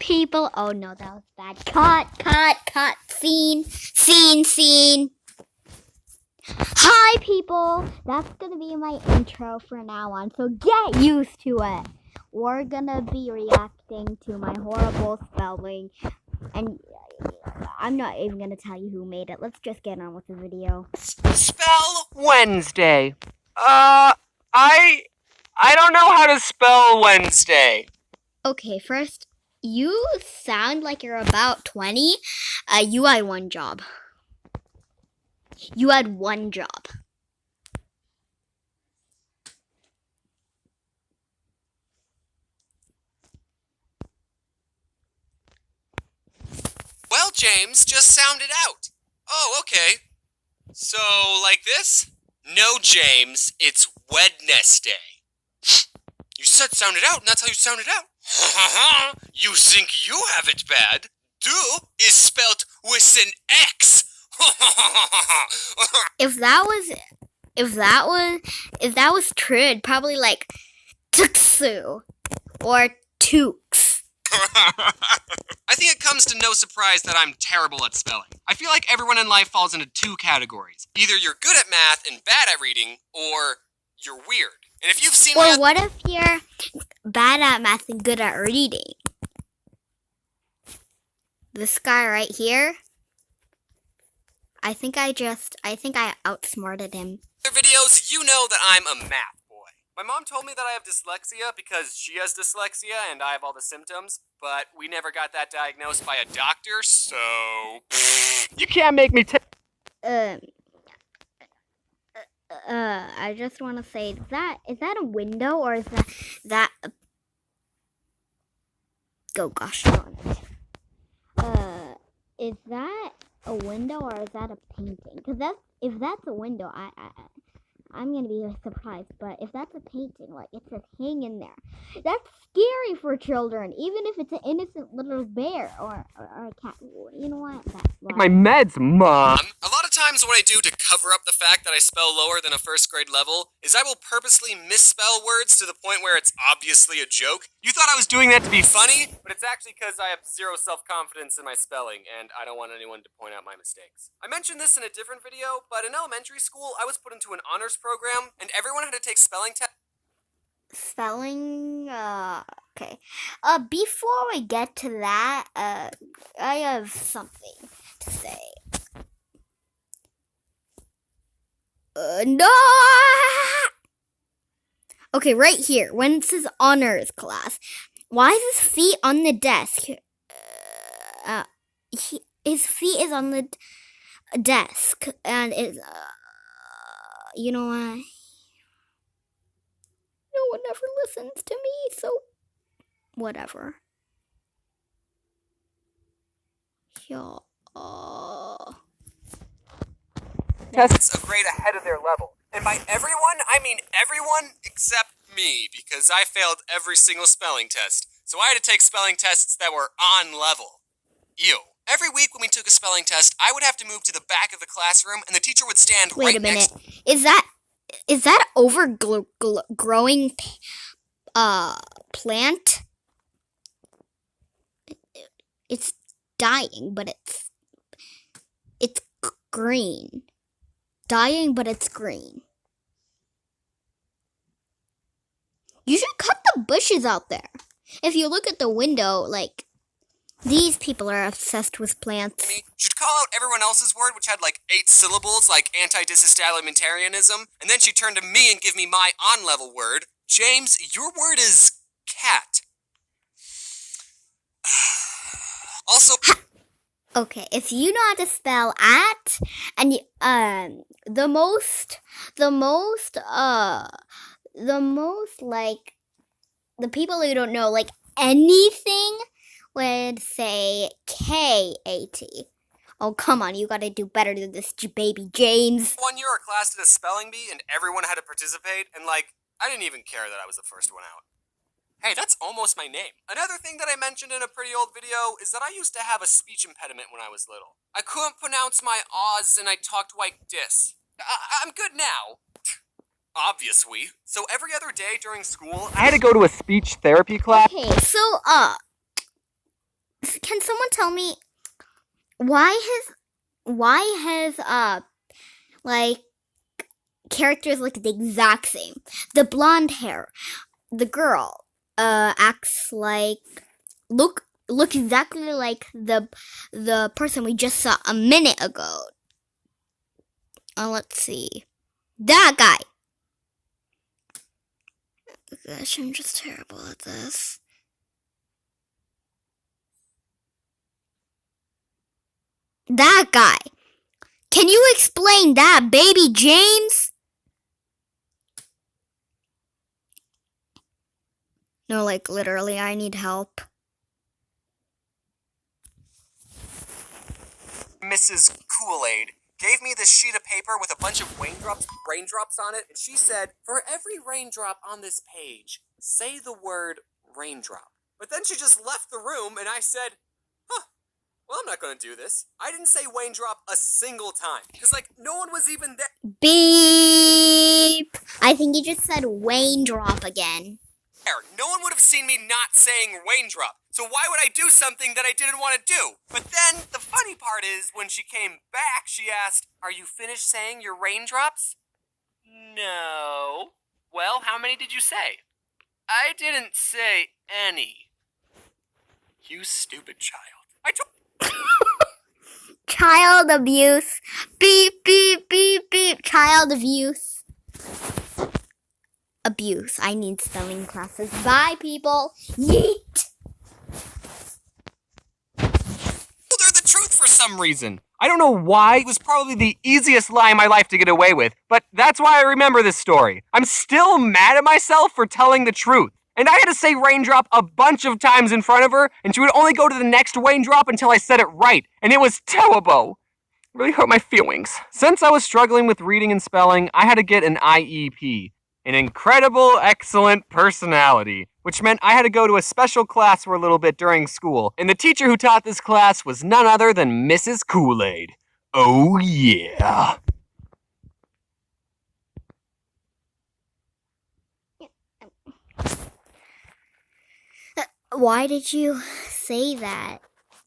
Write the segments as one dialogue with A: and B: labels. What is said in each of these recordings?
A: people. Oh no, that was bad. Cut. Scene. Hi, people. That's gonna be my intro from now on, so get used to it. We're gonna be reacting to my horrible spelling, and I'm not even gonna tell you who made it. Let's just get on with the video.
B: Spell Wednesday. I don't know how to spell Wednesday.
A: Okay, first, you sound like you're about 20. You had one job.
B: Well, James, just sound it out. Oh, okay. So, like this? No, James, it's Wednesday. You said sound it out, and that's how you sound it out. You think you have it bad? Do is spelt with an X.
A: If that was true, it'd probably like Tuksu or Tooks.
B: I think it comes to no surprise that I'm terrible at spelling. I feel like everyone in life falls into two categories. Either you're good at math and bad at reading, or you're weird. And if you've seen
A: Or what if you're bad at math and good at reading? This guy right here, I think I outsmarted him.
B: other videos, you know that I'm a math boy. My mom told me that I have dyslexia because she has dyslexia and I have all the symptoms, but we never got that diagnosed by a doctor, so... You can't make me
A: I just want to say, is that a window or is that oh gosh darn it. Is that a window or is that a painting? Because if that's a window, I'm gonna be surprised. But if that's a painting, like it says hang in there, that's scary for children, even if it's an innocent little bear or a cat. You know what? That's why.
B: my meds, Mom. A lot of times what I do to cover up the fact that I spell lower than a first grade level is I will purposely misspell words to the point where it's obviously a joke. You thought I was doing that to be funny, but it's actually because I have zero self-confidence in my spelling and I don't want anyone to point out my mistakes. I mentioned this in a different video, but in elementary school I was put into an honors program and everyone had to take spelling tests.
A: Okay. Before we get to that, I have something to say. No! Okay, right here, when it says honors class, why is his feet on the desk? His feet is on the desk, and it's, you know what? No one ever listens to me, so whatever. Yeah.
B: Tests a grade ahead of their level. And by everyone, I mean everyone except me, because I failed every single spelling test. So I had to take spelling tests that were on level. Ew. Every week when we took a spelling test, I would have to move to the back of the classroom, and the teacher would stand
A: Wait
B: right
A: a minute.
B: next.
A: Is that overgrowing plant? It's dying, but it's green. Dying, but it's green. You should cut the bushes out there. If you look at the window, like, these people are obsessed with plants.
B: She'd call out everyone else's word, which had like 8 syllables, like anti-disestablimentarianism, and then she'd turn to me and give me my on-level word. James, your word is cat. Also...
A: Okay, if you know how to spell at, and the most like, the people who don't know like anything would say K-A-T. Oh, come on, you gotta do better than this, baby James.
B: One year our class did a spelling bee and everyone had to participate, and like, I didn't even care that I was the first one out. Hey, that's almost my name. Another thing that I mentioned in a pretty old video is that I used to have a speech impediment when I was little. I couldn't pronounce my O's and I talked like this. I'm good now. Obviously. So every other day during school, I had to go to a speech therapy class.
A: Okay, so Can someone tell me why his like characters look the exact same? The blonde hair, the girl acts like look exactly like the person we just saw a minute ago. Let's see. That guy. Gosh, I'm just terrible at this. That guy. Can you explain that, baby James? No, like literally, I need help.
B: Mrs. Kool-Aid gave me this sheet of paper with a bunch of raindrops on it, and she said, for every raindrop on this page, say the word raindrop. But then she just left the room, and I said, well, I'm not going to do this. I didn't say raindrop a single time, because, no one was even there.
A: Beep! I think you just said raindrop again.
B: No one would have seen me not saying raindrop. So why would I do something that I didn't want to do? But then, the funny part is, when she came back, she asked, are you finished saying your raindrops? No. Well, how many did you say? I didn't say any. You stupid child.
A: Child abuse. Beep, beep, beep, beep. Child abuse. Abuse. I need spelling classes. Bye, people. Yeet.
B: They're the truth for some reason. I don't know why. It was probably the easiest lie in my life to get away with, but that's why I remember this story. I'm still mad at myself for telling the truth. And I had to say raindrop a bunch of times in front of her, and she would only go to the next raindrop until I said it right. And it was terrible. It really hurt my feelings. Since I was struggling with reading and spelling, I had to get an IEP. An incredible, excellent personality, which meant I had to go to a special class for a little bit during school. And the teacher who taught this class was none other than Mrs. Kool-Aid. Oh yeah.
A: Why did you say that?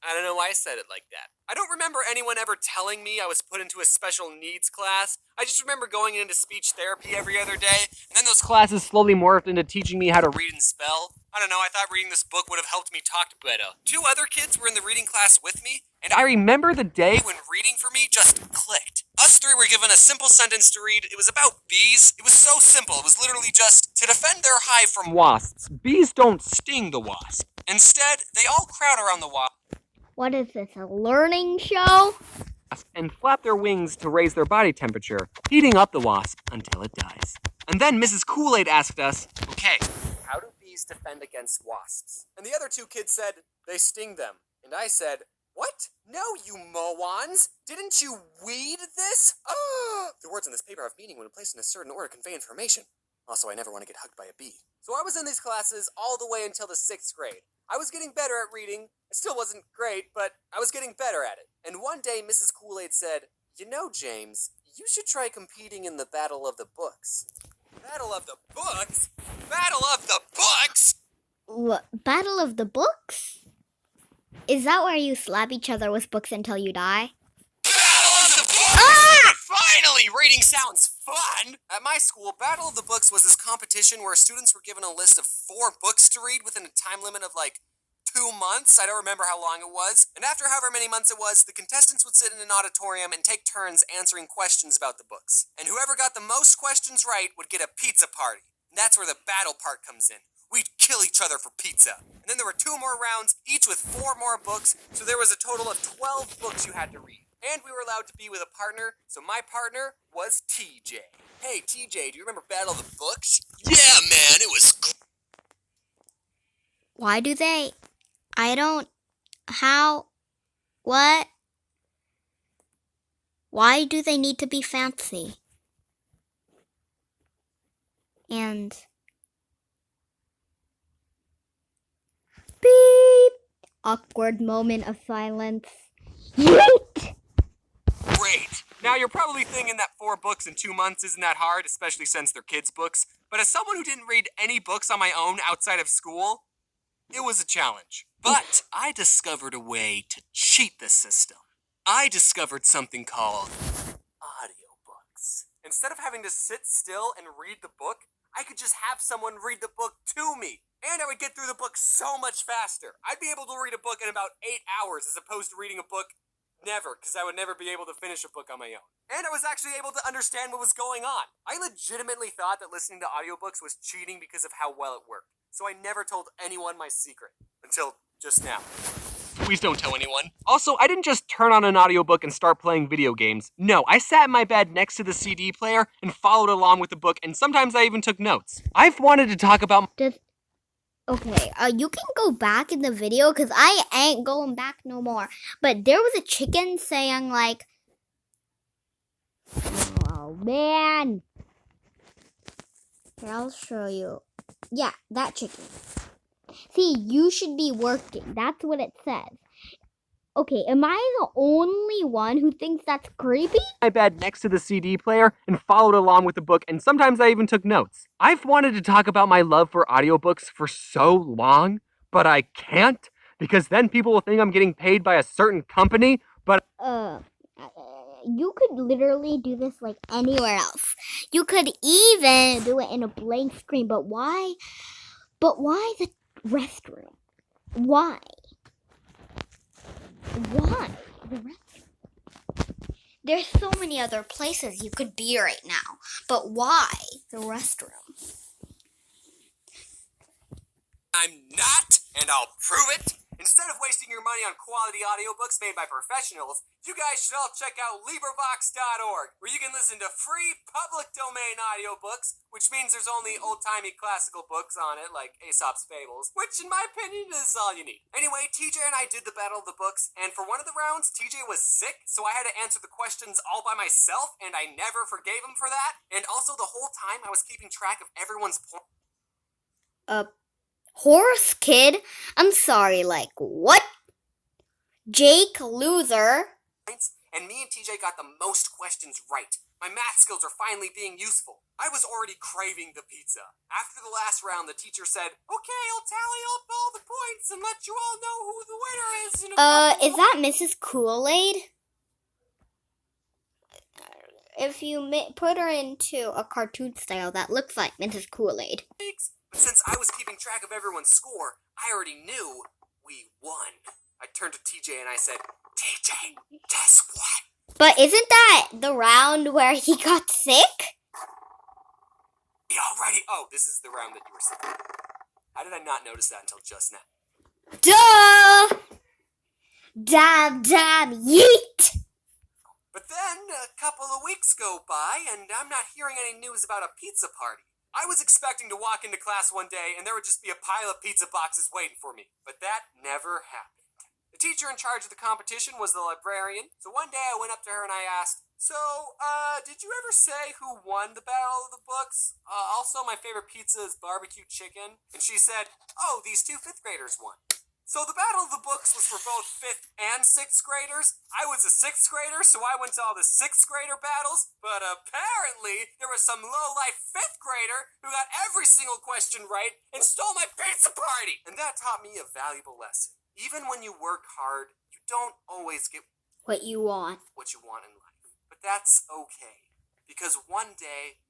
B: I don't know why I said it like that. I don't remember anyone ever telling me I was put into a special needs class. I just remember going into speech therapy every other day, and then those classes slowly morphed into teaching me how to read and spell. I don't know, I thought reading this book would have helped me talk better. 2 other kids were in the reading class with me, and I remember the day when reading for me just clicked. Us 3 were given a simple sentence to read. It was about bees. It was so simple. It was literally just to defend their hive from wasps. Bees don't sting the wasp. Instead, they all crowd around the wasp.
A: What is this, a learning show?
B: And flap their wings to raise their body temperature, heating up the wasp until it dies. And then Mrs. Kool-Aid asked us, okay, how do bees defend against wasps? And the other 2 kids said, they sting them. And I said, what? No, you morons! Didn't you read this? The words on this paper have meaning when placed in a certain order convey information. Also, I never want to get hugged by a bee. So I was in these classes all the way until the 6th grade. I was getting better at reading. It still wasn't great, but I was getting better at it. And one day, Mrs. Kool-Aid said, you know, James, you should try competing in the Battle of the Books. Battle of the Books? Battle of the Books?
A: What, Battle of the Books? Is that where you slap each other with books until you die?
B: Battle of the Books! Finally, reading sounds fun! At my school, Battle of the Books was this competition where students were given a list of 4 books to read within a time limit of 2 months. I don't remember how long it was. And after however many months it was, the contestants would sit in an auditorium and take turns answering questions about the books. And whoever got the most questions right would get a pizza party. And that's where the battle part comes in. We'd kill each other for pizza. And then there were 2 more rounds, each with 4 more books, so there was a total of 12 books you had to read. And we were allowed to be with a partner, so my partner was TJ. Hey, TJ, do you remember Battle of the Books? Yeah, man, it was
A: Why do they... I don't... How... What? Why do they need to be fancy? And... Beep! Awkward moment of silence. Yeet!
B: Great! Now you're probably thinking that 4 books in 2 months isn't that hard, especially since they're kids' books. But as someone who didn't read any books on my own outside of school, it was a challenge. But I discovered a way to cheat the system. I discovered something called audiobooks. Instead of having to sit still and read the book, I could just have someone read the book to me. And I would get through the book so much faster. I'd be able to read a book in about 8 hours as opposed to reading a book never, because I would never be able to finish a book on my own. And I was actually able to understand what was going on. I legitimately thought that listening to audiobooks was cheating because of how well it worked. So I never told anyone my secret. Until just now. Please don't tell anyone. Also, I didn't just turn on an audiobook and start playing video games. No, I sat in my bed next to the CD player and followed along with the book, and sometimes I even took notes. I've wanted to talk about...
A: Okay, you can go back in the video, because I ain't going back no more. But there was a chicken saying, like... Oh, man. Here, I'll show you. Yeah, that chicken. See, you should be working. That's what it says. Okay, am I the only one who thinks that's creepy?
B: My bed next to the CD player and followed along with the book, and sometimes I even took notes. I've wanted to talk about my love for audiobooks for so long, but I can't, because then people will think I'm getting paid by a certain company, but...
A: You could literally do this like anywhere else. You could even do it in a blank screen, but why? But why the restroom? Why? Why the restroom? There's so many other places you could be right now, but why the restroom?
B: I'm not, and I'll prove it. Instead of wasting your money on quality audiobooks made by professionals, you guys should all check out LibriVox.org, where you can listen to free public domain audiobooks, which means there's only old-timey classical books on it, like Aesop's Fables, which in my opinion is all you need. Anyway, TJ and I did the Battle of the Books, and for one of the rounds, TJ was sick, so I had to answer the questions all by myself, and I never forgave him for that. And also, the whole time, I was keeping track of everyone's points.
A: Horse Kid? I'm sorry, like, what? Jake, loser.
B: And me and TJ got the most questions right. My math skills are finally being useful. I was already craving the pizza. After the last round, the teacher said, "Okay, I'll tally up all the points and let you all know who the winner is."
A: Is that Mrs. Kool-Aid? If you put her into a cartoon style, that looks like Mrs. Kool-Aid.
B: But since I was keeping track of everyone's score, I already knew we won. I turned to TJ and I said, "TJ, guess what?"
A: But isn't that the round where he got sick?
B: Oh, this is the round that you were sick. How did I not notice that until just now?
A: Duh! Damn, yeet!
B: But then a couple of weeks go by and I'm not hearing any news about a pizza party. I was expecting to walk into class one day and there would just be a pile of pizza boxes waiting for me, but that never happened. The teacher in charge of the competition was the librarian, so one day I went up to her and I asked, "So, did you ever say who won the Battle of the Books? Also, my favorite pizza is barbecue chicken." And she said, "Oh, these two 5th graders won." So the Battle of the Books was for both 5th and 6th graders. I was a 6th grader, so I went to all the 6th grader battles, but apparently there was some low-life 5th grader who got every single question right and stole my pizza party. And that taught me a valuable lesson. Even when you work hard, you don't always get
A: what you want
B: in life. But that's okay, because one day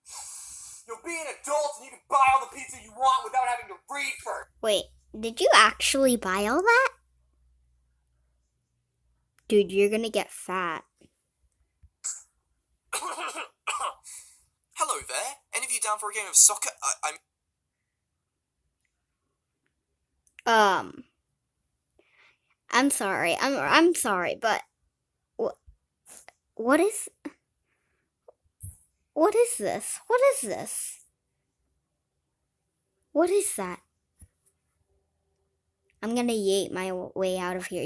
B: you'll be an adult and you can buy all the pizza you want without having to read first.
A: Wait, did you actually buy all that? Dude, you're gonna get fat.
C: Hello there. Any of you down for a game of soccer?
A: I'm sorry. I'm sorry, but what is this? What is this? What is that? I'm gonna yeet my way out of here.